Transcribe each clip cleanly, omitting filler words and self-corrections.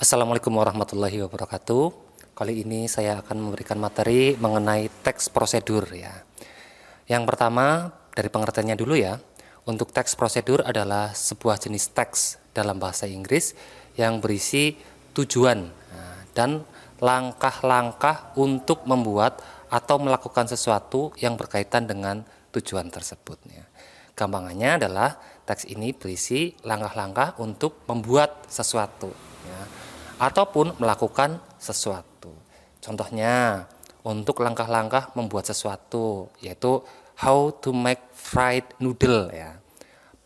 Assalamualaikum warahmatullahi wabarakatuh. Kali ini saya akan memberikan materi mengenai teks prosedur ya. Yang pertama dari pengertiannya dulu ya. Untuk teks prosedur adalah sebuah jenis teks dalam bahasa Inggris yang berisi tujuan dan langkah-langkah untuk membuat atau melakukan sesuatu yang berkaitan dengan tujuan tersebut ya. Gampangannya adalah teks ini berisi langkah-langkah untuk membuat sesuatu ya, ataupun melakukan sesuatu. Contohnya, untuk langkah-langkah membuat sesuatu, yaitu how to make fried noodle ya.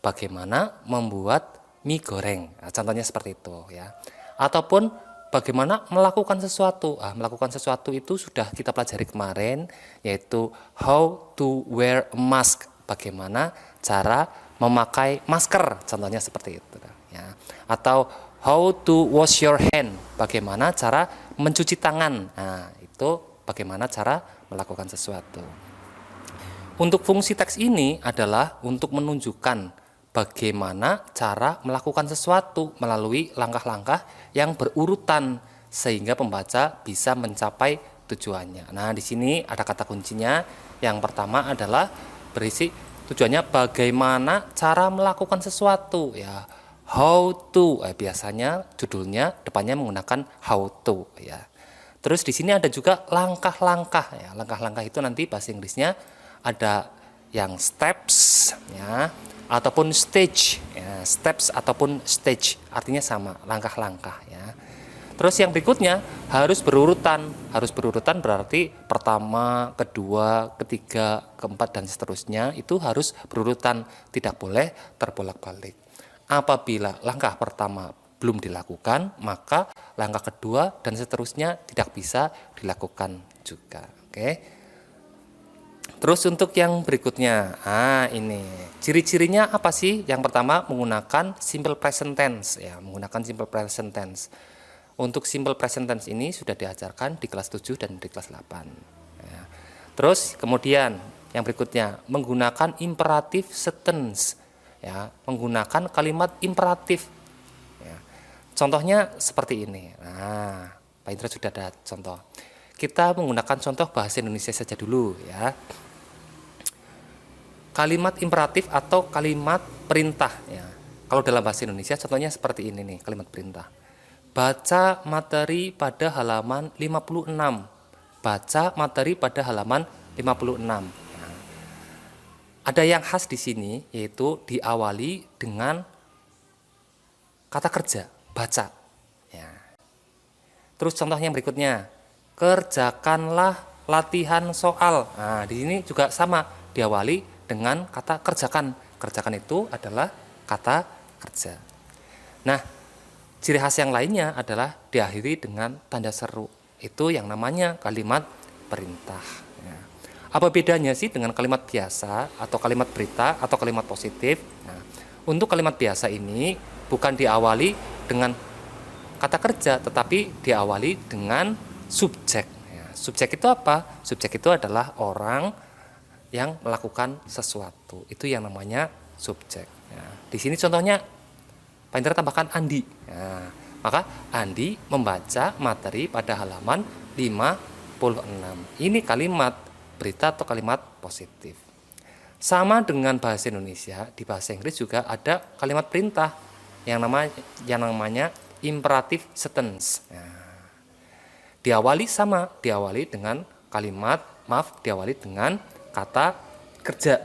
Bagaimana membuat mie goreng. Nah, contohnya seperti itu ya. Ataupun bagaimana melakukan sesuatu. Melakukan sesuatu itu sudah kita pelajari kemarin, yaitu how to wear a mask. Bagaimana cara memakai masker. Contohnya seperti itu ya. Atau how to wash your hand, bagaimana cara mencuci tangan. Nah, itu bagaimana cara melakukan sesuatu. Untuk fungsi teks ini adalah untuk menunjukkan bagaimana cara melakukan sesuatu melalui langkah-langkah yang berurutan sehingga pembaca bisa mencapai tujuannya. Nah, di sini ada kata kuncinya. Yang pertama adalah berisi tujuannya bagaimana cara melakukan sesuatu ya. How to, biasanya judulnya depannya menggunakan how to ya. Terus di sini ada juga langkah-langkah ya. Langkah-langkah itu nanti bahasa Inggrisnya ada yang steps ya, ataupun stage ya. Steps ataupun stage artinya sama, langkah-langkah ya. Terus yang berikutnya harus berurutan. Harus berurutan berarti pertama, kedua, ketiga, keempat dan seterusnya itu harus berurutan, tidak boleh terbolak-balik. Apabila langkah pertama belum dilakukan, maka langkah kedua dan seterusnya tidak bisa dilakukan juga. Oke. Terus untuk yang berikutnya, ini ciri-cirinya apa sih? Yang pertama menggunakan simple present tense ya, menggunakan simple present tense. Untuk simple present tense ini sudah diajarkan di kelas 7 dan di kelas 8 ya. Terus kemudian yang berikutnya menggunakan imperatif sentence ya, menggunakan kalimat imperatif ya. Contohnya seperti ini. Nah, Pak Indra sudah ada contoh. Kita menggunakan contoh bahasa Indonesia saja dulu ya. Kalimat imperatif atau kalimat perintah ya. Kalau dalam bahasa Indonesia contohnya seperti ini nih, kalimat perintah. Baca materi pada halaman 56. Baca materi pada halaman 56. Ada yang khas di sini, yaitu diawali dengan kata kerja, baca. Ya. Terus contoh yang berikutnya, kerjakanlah latihan soal. Nah, di sini juga sama, diawali dengan kata kerjakan. Kerjakan itu adalah kata kerja. Nah, ciri khas yang lainnya adalah diakhiri dengan tanda seru. Itu yang namanya kalimat perintah. Ya. Apa bedanya sih dengan kalimat biasa atau kalimat berita atau kalimat positif? Nah, untuk kalimat biasa ini bukan diawali dengan kata kerja, tetapi diawali dengan subjek. Ya, subjek itu apa? Subjek itu adalah orang yang melakukan sesuatu. Itu yang namanya subjek. Ya, di sini contohnya Pak Indra tambahkan Andi. Ya, maka Andi membaca materi pada halaman 56. Ini kalimat berita atau kalimat positif. Sama dengan bahasa Indonesia, di bahasa Inggris juga ada kalimat perintah yang namanya imperative sentence. Nah, diawali dengan diawali dengan kata kerja.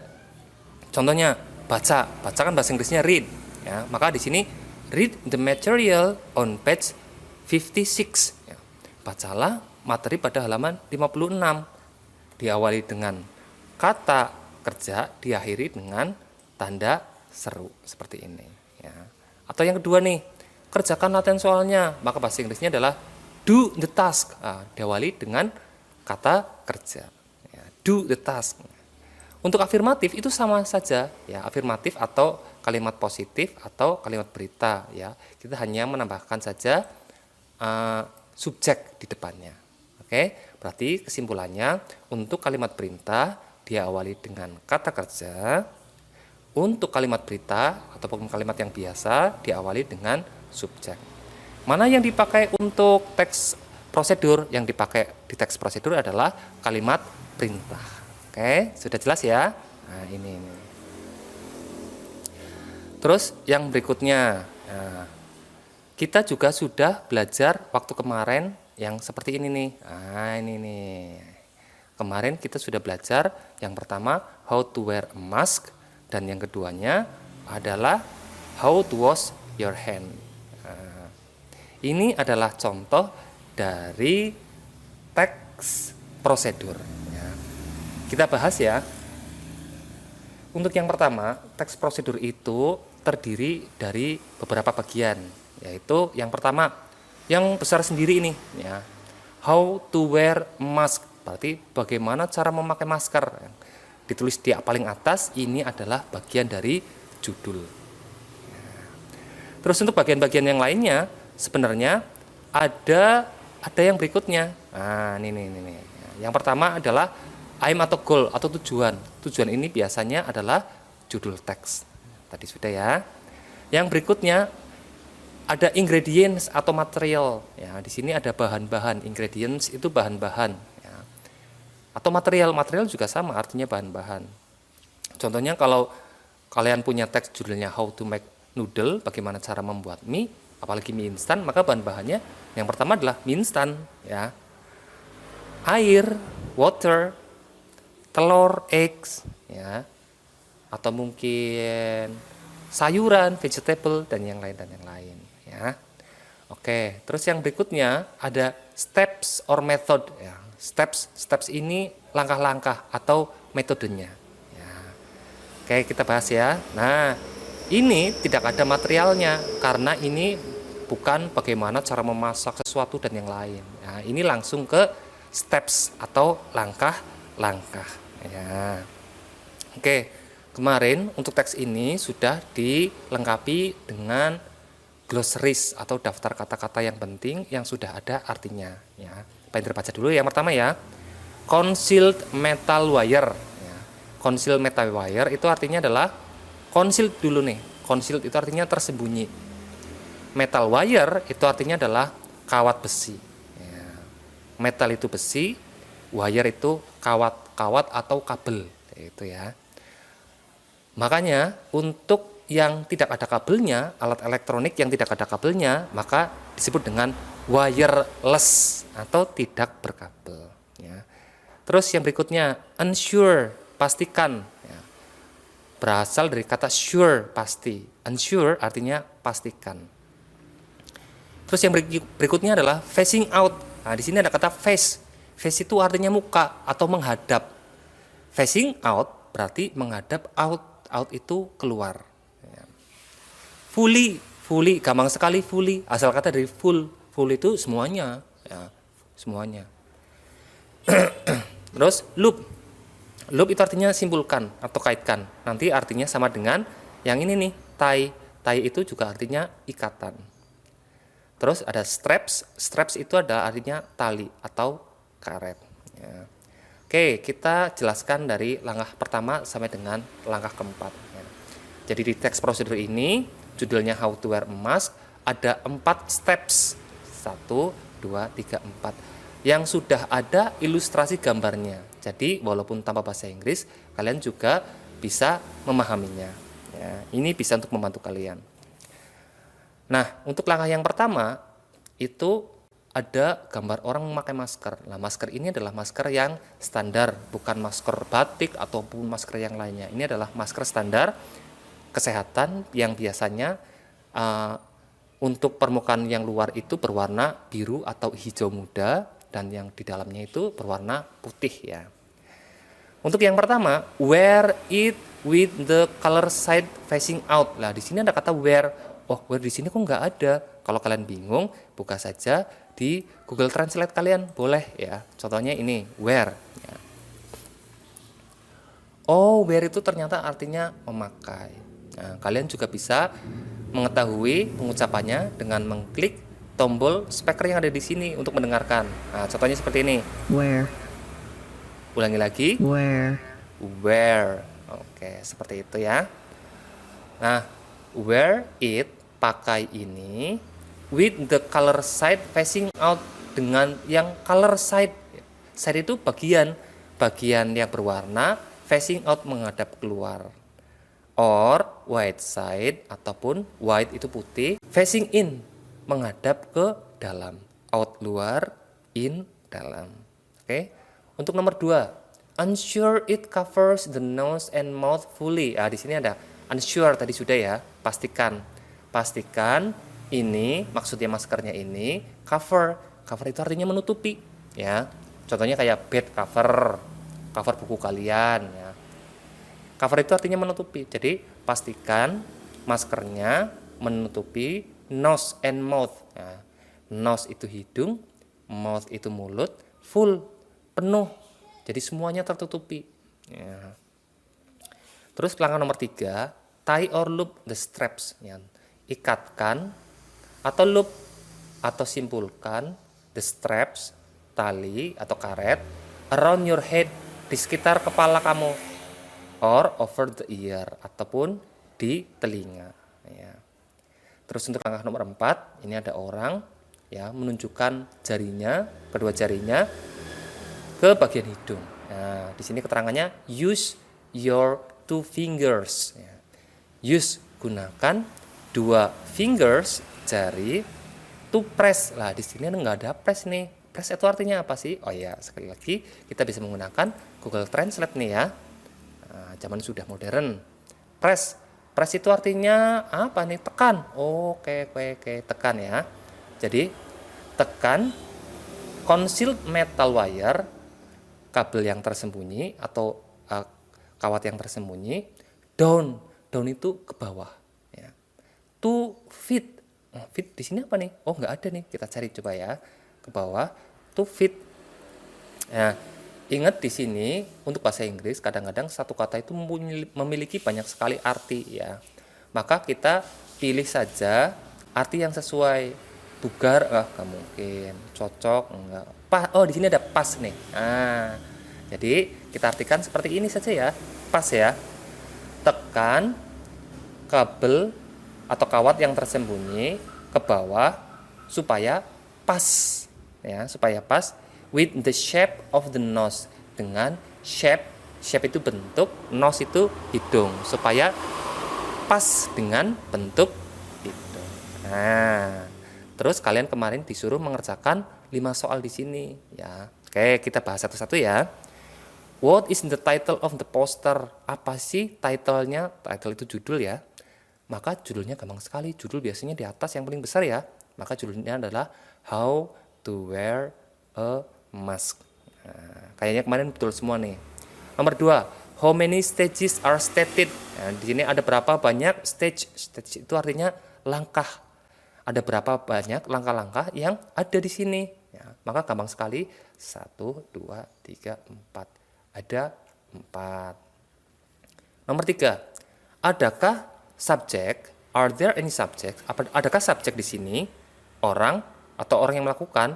Contohnya baca kan bahasa Inggrisnya read. Ya, maka di sini read the material on page 56. Ya, bacalah materi pada halaman 56. Diawali dengan kata kerja, diakhiri dengan tanda seru seperti ini ya. Atau yang kedua nih, kerjakan latihan soalnya, maka bahasa Inggrisnya adalah do the task. Diawali dengan kata kerja ya, do the task. Untuk afirmatif itu sama saja ya, afirmatif atau kalimat positif atau kalimat berita ya. Kita hanya menambahkan saja subjek di depannya. Oke, berarti kesimpulannya untuk kalimat perintah diawali dengan kata kerja. Untuk kalimat berita ataupun kalimat yang biasa diawali dengan subjek. Mana yang dipakai untuk teks prosedur? Yang dipakai di teks prosedur adalah kalimat perintah. Oke, sudah jelas ya? Nah, ini. Terus yang berikutnya, nah, kita juga sudah belajar waktu kemarin yang seperti ini nih. Nah, ini nih. Kemarin kita sudah belajar yang pertama how to wear a mask, dan yang keduanya adalah how to wash your hand. Nah, ini adalah contoh dari teks prosedur. Ya. Kita bahas ya. Untuk yang pertama, teks prosedur itu terdiri dari beberapa bagian, yaitu yang pertama, yang besar sendiri ini, ya, how to wear mask, berarti bagaimana cara memakai masker. Ditulis di paling atas, ini adalah bagian dari judul. Terus untuk bagian-bagian yang lainnya, sebenarnya ada yang berikutnya. Nah, ini. Yang pertama adalah aim atau goal atau tujuan. Tujuan ini biasanya adalah judul teks. Tadi sudah ya. Yang berikutnya ada ingredients atau material. Ya, di sini ada bahan-bahan. Ingredients itu bahan-bahan. Ya. Atau material juga sama, artinya bahan-bahan. Contohnya kalau kalian punya teks judulnya how to make noodle, bagaimana cara membuat mie, apalagi mie instan, maka bahan-bahannya yang pertama adalah mie instan, ya. Air, water, telur, eggs, ya. Atau mungkin sayuran, vegetable, dan yang lain, ya. Oke, terus yang berikutnya ada steps or method, ya. Steps ini langkah-langkah atau metodenya, ya. Oke, kita bahas ya. Nah, ini tidak ada materialnya karena ini bukan bagaimana cara memasak sesuatu dan yang lain. Nah, ini langsung ke steps atau langkah-langkah, ya. Oke. Kemarin untuk teks ini sudah dilengkapi dengan glossaries atau daftar kata-kata yang penting yang sudah ada artinya, ya. Pengen terbaca dulu yang pertama ya. Concealed metal wire, ya. Concealed metal wire itu artinya adalah concealed dulu nih. Concealed itu artinya tersembunyi. Metal wire itu artinya adalah kawat besi, ya. Metal itu besi, wire itu kawat atau kabel, itu ya. Makanya untuk yang tidak ada kabelnya, alat elektronik yang tidak ada kabelnya, maka disebut dengan wireless atau tidak berkabel, ya. Terus yang berikutnya ensure, pastikan, ya. Berasal dari kata sure, pasti. Ensure artinya pastikan. Terus yang berikutnya adalah facing out. Nah, di sini ada kata face. Face itu artinya muka atau menghadap. Facing out berarti menghadap, out itu keluar. Fully gampang sekali. Fully asal kata dari full itu semuanya, ya, semuanya. Terus loop itu artinya simpulkan atau kaitkan. Nanti artinya sama dengan yang ini nih, tie itu juga artinya ikatan. Terus ada straps itu ada artinya tali atau karet, ya. Oke, kita jelaskan dari langkah pertama sampai dengan langkah keempat, ya. Jadi di teks prosedur ini judulnya how to wear a mask, ada 4 steps, 1, 2, 3, 4 yang sudah ada ilustrasi gambarnya. Jadi walaupun tanpa bahasa Inggris kalian juga bisa memahaminya, ya. Ini bisa untuk membantu kalian. Nah, untuk langkah yang pertama itu ada gambar orang memakai masker. Nah, masker ini adalah masker yang standar, bukan masker batik ataupun masker yang lainnya. Ini adalah masker standar kesehatan yang biasanya untuk permukaan yang luar itu berwarna biru atau hijau muda, dan yang di dalamnya itu berwarna putih, ya. Untuk yang pertama, wear it with the color side facing out. Nah, di sini ada kata wear. Oh, wear di sini kok nggak ada? Kalau kalian bingung, buka saja di Google Translate kalian, boleh ya. Contohnya ini, wear, ya. Oh, wear itu ternyata artinya memakai. Nah, kalian juga bisa mengetahui pengucapannya dengan mengklik tombol speaker yang ada di sini untuk mendengarkan. Nah, contohnya seperti ini. Wear. Ulangi lagi. Wear. Oke, seperti itu ya. Nah, wear it, pakai ini with the color side facing out, dengan yang color side. Side itu bagian yang berwarna, facing out menghadap keluar. Or white side, ataupun white itu putih, facing in menghadap ke dalam. Out luar, in dalam. Oke. Untuk nomor 2, ensure it covers the nose and mouth fully. Di sini ada ensure tadi sudah ya, pastikan. Pastikan ini maksudnya maskernya ini cover. Cover itu artinya menutupi ya. Contohnya kayak bed cover, cover buku kalian ya. Cover itu artinya menutupi. Jadi pastikan maskernya menutupi nose and mouth. Ya. Nose itu hidung, mouth itu mulut, full, penuh. Jadi semuanya tertutupi. Ya. Terus langkah nomor 3, tie or loop the straps. Ya. Ikatkan atau loop atau simpulkan the straps, tali atau karet, around your head, di sekitar kepala kamu, or over the ear, ataupun di telinga ya. Terus untuk langkah nomor 4, ini ada orang ya menunjukkan jarinya, kedua jarinya ke bagian hidung. Nah, di sini keterangannya use your 2 fingers ya. Use, gunakan 2 fingers, jari, to press. Lah di sini nggak ada press nih. Press itu artinya apa sih? Oh ya, sekali lagi kita bisa menggunakan Google Translate nih ya. Nah, zaman sudah modern. Press itu artinya apa nih? Tekan. Oke, tekan ya. Jadi tekan concealed metal wire, kabel yang tersembunyi atau kawat yang tersembunyi, down itu ke bawah ya. To fit. Fit di sini apa nih? Oh, nggak ada nih. Kita cari coba ya. Ke bawah, to fit. Nah, ingat di sini untuk bahasa Inggris kadang-kadang satu kata itu memiliki banyak sekali arti ya. Maka kita pilih saja arti yang sesuai. Bugar, nggak mungkin. Cocok, enggak. Oh, di sini ada pas nih. Nah, jadi kita artikan seperti ini saja ya. Pas ya. Tekan kabel atau kawat yang tersembunyi ke bawah supaya pas ya, supaya pas with the shape of the nose, dengan shape itu bentuk, nose itu hidung, supaya pas dengan bentuk hidung. Nah, terus kalian kemarin disuruh mengerjakan 5 soal di sini ya. Oke, kita bahas satu-satu ya. What is the title of the poster? Apa sih title-nya? Title itu judul ya. Maka judulnya gampang sekali. Judul biasanya di atas yang paling besar ya. Maka judulnya adalah How to Wear a Mask. Nah, kayaknya kemarin betul semua nih. Nomor 2, how many stages are stated? Nah, di sini ada berapa banyak stage? Stage itu artinya langkah. Ada berapa banyak langkah-langkah yang ada di sini? Ya, maka gampang sekali. 1, 2, 3, 4. Ada 4. Nomor 3, adakah subjek? Are there any subject? Adakah subjek di sini? Orang atau orang yang melakukan?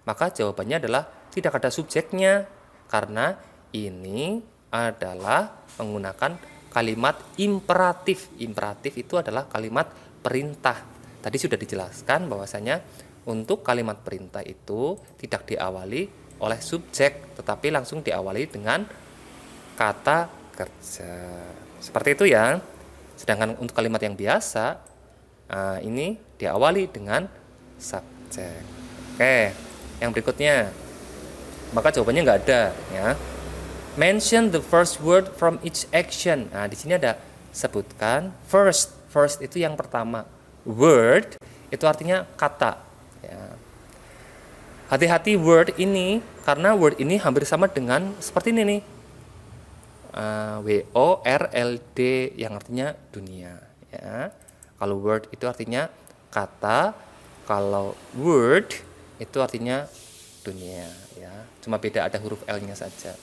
Maka jawabannya adalah tidak ada subjeknya, karena ini adalah menggunakan kalimat imperatif. Imperatif itu adalah kalimat perintah. Tadi sudah dijelaskan bahwasanya untuk kalimat perintah itu tidak diawali oleh subjek, tetapi langsung diawali dengan kata kerja. Seperti itu ya. Sedangkan untuk kalimat yang biasa, ini diawali dengan subjek. Oke, yang berikutnya. Maka jawabannya nggak ada ya. Mention the first word from each action. Nah, di sini ada sebutkan first. First itu yang pertama. Word itu artinya kata. Ya. Hati-hati word ini, karena word ini hampir sama dengan seperti ini nih. WORLD yang artinya dunia ya. Kalau word itu artinya kata, kalau word itu artinya dunia ya. Cuma beda ada huruf L-nya saja.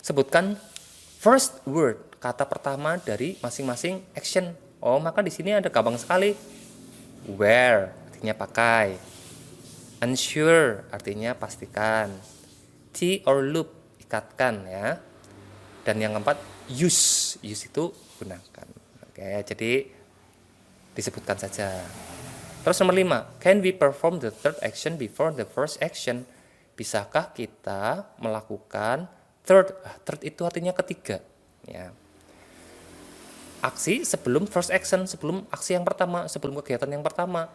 Sebutkan first word, kata pertama dari masing-masing action. Oh, maka di sini ada gampang sekali. Wear artinya pakai. Ensure artinya pastikan. Tie or loop ikatkan ya. Dan yang keempat, use itu gunakan. Oke, jadi disebutkan saja. Terus nomor 5, can we perform the third action before the first action? Bisakah kita melakukan third? Third itu artinya ketiga, ya. Aksi sebelum first action, sebelum aksi yang pertama, sebelum kegiatan yang pertama.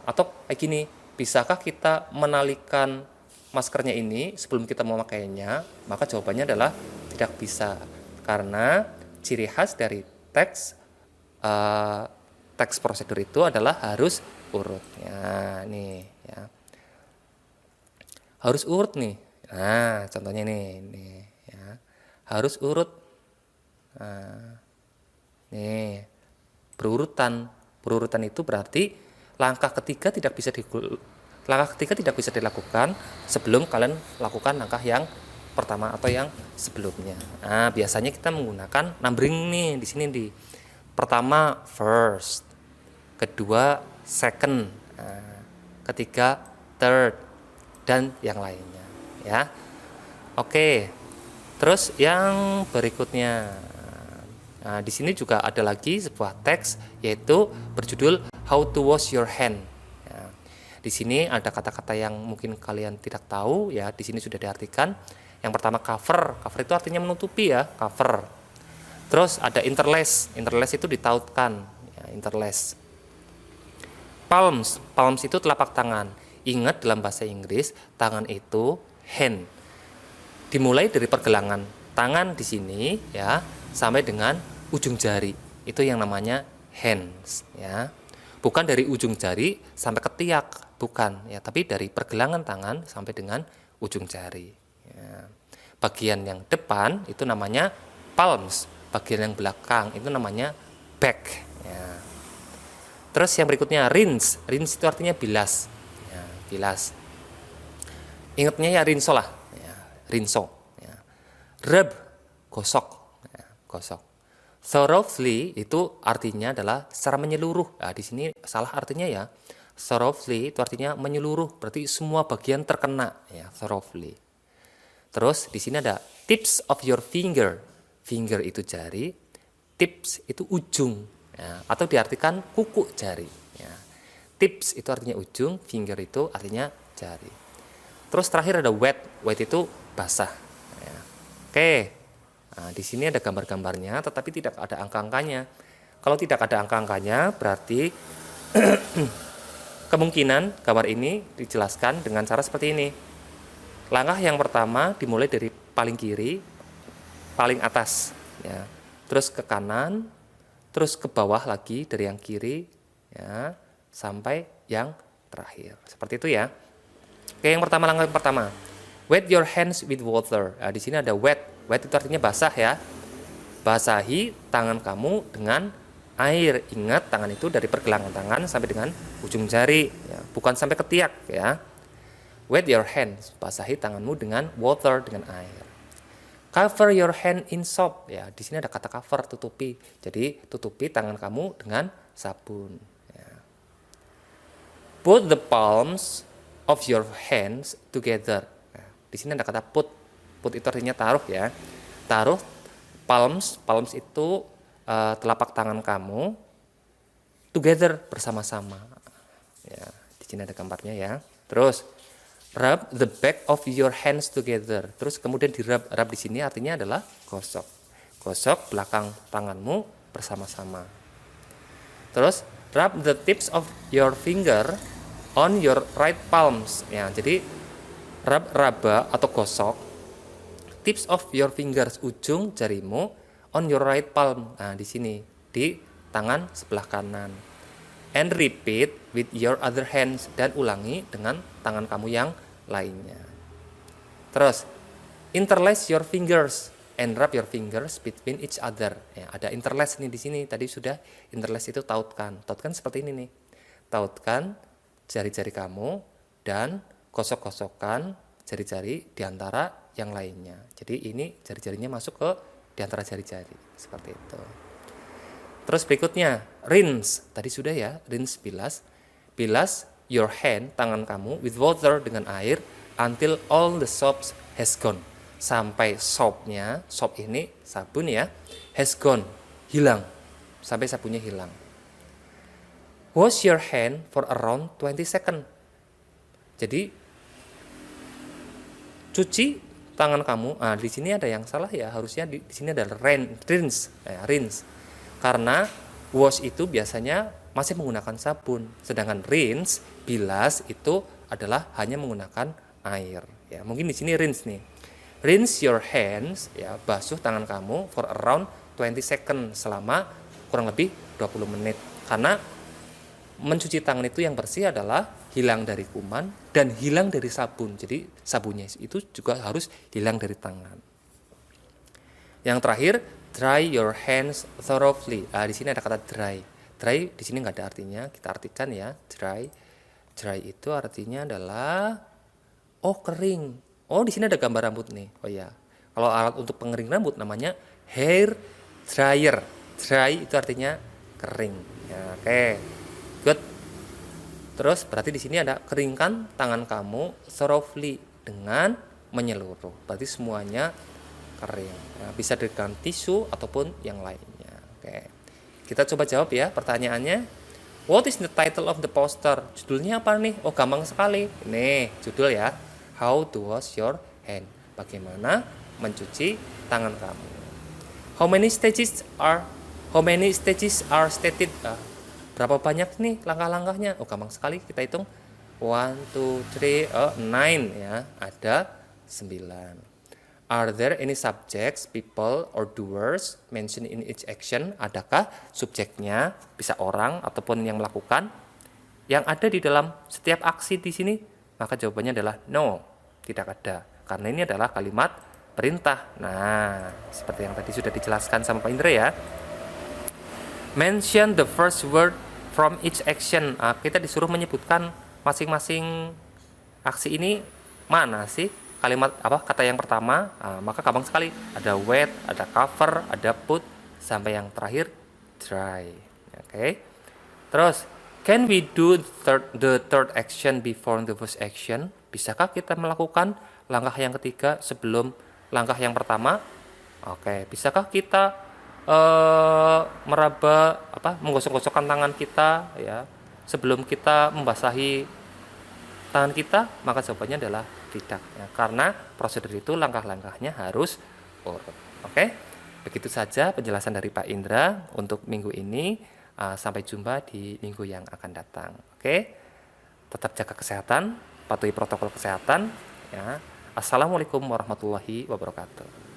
Atau kayak gini, bisakah kita menalikan maskernya ini sebelum kita memakainya? Maka jawabannya adalah tidak bisa, karena ciri khas dari teks prosedur itu adalah harus urut. Ya, nih ya. Harus urut nih. Nah, contohnya nih ya. Harus urut. Nah, nih. Berurutan. Berurutan itu berarti langkah ketiga tidak bisa dilakukan sebelum kalian lakukan langkah yang pertama atau yang sebelumnya. Nah, biasanya kita menggunakan numbering nih di sini di pertama first, kedua second, ketiga third, dan yang lainnya ya. Oke. Terus yang berikutnya. Nah, di sini juga ada lagi sebuah teks yaitu berjudul How to Wash Your Hand. Ya, di sini ada kata-kata yang mungkin kalian tidak tahu ya, di sini sudah diartikan. Yang pertama cover. Cover itu artinya menutupi ya, cover. Terus ada interlace. Interlace itu ditautkan, ya, interlace. Palms. Palms itu telapak tangan. Ingat dalam bahasa Inggris, tangan itu hand. Dimulai dari pergelangan tangan di sini ya sampai dengan ujung jari. Itu yang namanya hands ya. Bukan dari ujung jari sampai ketiak, bukan ya, tapi dari pergelangan tangan sampai dengan ujung jari. Ya. Bagian yang depan itu namanya palms, bagian yang belakang itu namanya back. Ya. Terus yang berikutnya rinse. Rinse itu artinya bilas. Ya, bilas. Ingatnya ya rinso lah. Ya, rinso. Ya. Rub, gosok. Ya, gosok. Thoroughly itu artinya adalah secara menyeluruh. Nah, di sini salah artinya ya. Thoroughly itu artinya menyeluruh, berarti semua bagian terkena. Ya, thoroughly. Terus di sini ada tips of your finger. Finger itu jari, tips itu ujung. Ya, atau diartikan kuku jari. Ya. Tips itu artinya ujung, finger itu artinya jari. Terus terakhir ada wet. Wet itu basah. Ya. Oke. Nah, di sini ada gambar-gambarnya, tetapi tidak ada angka-angkanya. Kalau tidak ada angka-angkanya, berarti kemungkinan gambar ini dijelaskan dengan cara seperti ini. Langkah yang pertama dimulai dari paling kiri, paling atas. Ya. Terus ke kanan, terus ke bawah lagi dari yang kiri, ya, sampai yang terakhir. Seperti itu ya. Oke, yang pertama, langkah yang pertama. Wet your hands with water. Nah, di sini ada wet. Wet itu artinya basah ya. Basahi tangan kamu dengan air. Ingat, tangan itu dari pergelangan tangan sampai dengan ujung jari, ya, bukan sampai ketiak ya. Wet your hands. Basahi tanganmu dengan water, dengan air. Cover your hand in soap. Ya, di sini ada kata cover, tutupi. Jadi tutupi tangan kamu dengan sabun. Ya. Put the palms of your hands together. Nah, di sini ada kata put. Put itu artinya taruh ya. Taruh palms. Palms itu telapak tangan kamu together, bersama-sama. Ya, di sini ada gambarnya ya. Terus rub the back of your hands together. Terus kemudian dirub. Rub di sini artinya adalah gosok. Gosok belakang tanganmu bersama-sama. Terus rub the tips of your finger on your right palms. Ya, jadi raba atau gosok tips of your fingers, ujung jarimu, on your right palm. Nah, di sini di tangan sebelah kanan. And repeat with your other hands, dan ulangi dengan tangan kamu yang lainnya. Terus interlace your fingers and rub your fingers between each other. Ya, ada interlace nih di sini. Tadi sudah interlace itu tautkan. Tautkan seperti ini nih. Tautkan jari-jari kamu dan gosok-gosokkan jari-jari di antara yang lainnya. Jadi ini jari-jarinya masuk ke di antara jari-jari. Seperti itu. Terus berikutnya, rinse. Tadi sudah ya, rinse bilas. Bilas your hand, tangan kamu, with water, dengan air, until all the soap has gone. Sampai soapnya, soap ini sabun ya, has gone, hilang. Sampai sabunnya hilang. Wash your hand for around 20 seconds. Jadi cuci tangan kamu. Di sini ada yang salah ya. Harusnya di sini ada rinse. Karena wash itu biasanya masih menggunakan sabun, sedangkan rinse, bilas itu adalah hanya menggunakan air. Ya, mungkin di sini rinse nih. Rinse your hands, ya, basuh tangan kamu for around 20 seconds selama kurang lebih 20 menit. Karena mencuci tangan itu yang bersih adalah hilang dari kuman dan hilang dari sabun. Jadi sabunnya itu juga harus hilang dari tangan. Yang terakhir, dry your hands thoroughly. Di sini ada kata dry. Dry di sini nggak ada artinya. Kita artikan ya, dry. Dry itu artinya adalah kering. Di sini ada gambar rambut nih. Oh ya. Kalau alat untuk pengering rambut namanya hair dryer. Dry itu artinya kering. Ya, oke. Good. Terus berarti di sini ada keringkan tangan kamu thoroughly dengan menyeluruh. Berarti semuanya kering. Nah, bisa dengan tisu ataupun yang lainnya. Oke. Kita coba jawab ya pertanyaannya. What is the title of the poster? Judulnya apa nih? Gampang sekali. Nih, judul ya. How to wash your hand. Bagaimana mencuci tangan kamu. How many stages are stated? Berapa banyak nih langkah-langkahnya? Gampang sekali, kita hitung. 1, 2, 3, 9 ya. Ada 9. Are there any subjects, people, or doers mentioned in each action? Adakah subjeknya, bisa orang ataupun yang melakukan, yang ada di dalam setiap aksi di sini? Maka jawabannya adalah no, tidak ada. Karena ini adalah kalimat perintah. Nah, seperti yang tadi sudah dijelaskan sama Pak Indra ya. Mention the first word from each action. Kita disuruh menyebutkan masing-masing aksi ini mana sih kalimat kata yang pertama. Maka gampang sekali, ada wet, ada cover, ada put, sampai yang terakhir dry. Oke. Terus, can we do the third action before the first action? Bisakah kita melakukan langkah yang ketiga sebelum langkah yang pertama? Oke. Bisakah kita menggosok-gosokkan tangan kita ya sebelum kita membasahi tangan kita? Maka jawabannya adalah tidak ya, karena prosedur itu langkah-langkahnya harus urut. Oke, begitu saja penjelasan dari Pak Indra untuk minggu ini. Sampai jumpa di minggu yang akan datang. Oke, tetap jaga kesehatan, patuhi protokol kesehatan ya. Assalamualaikum warahmatullahi wabarakatuh.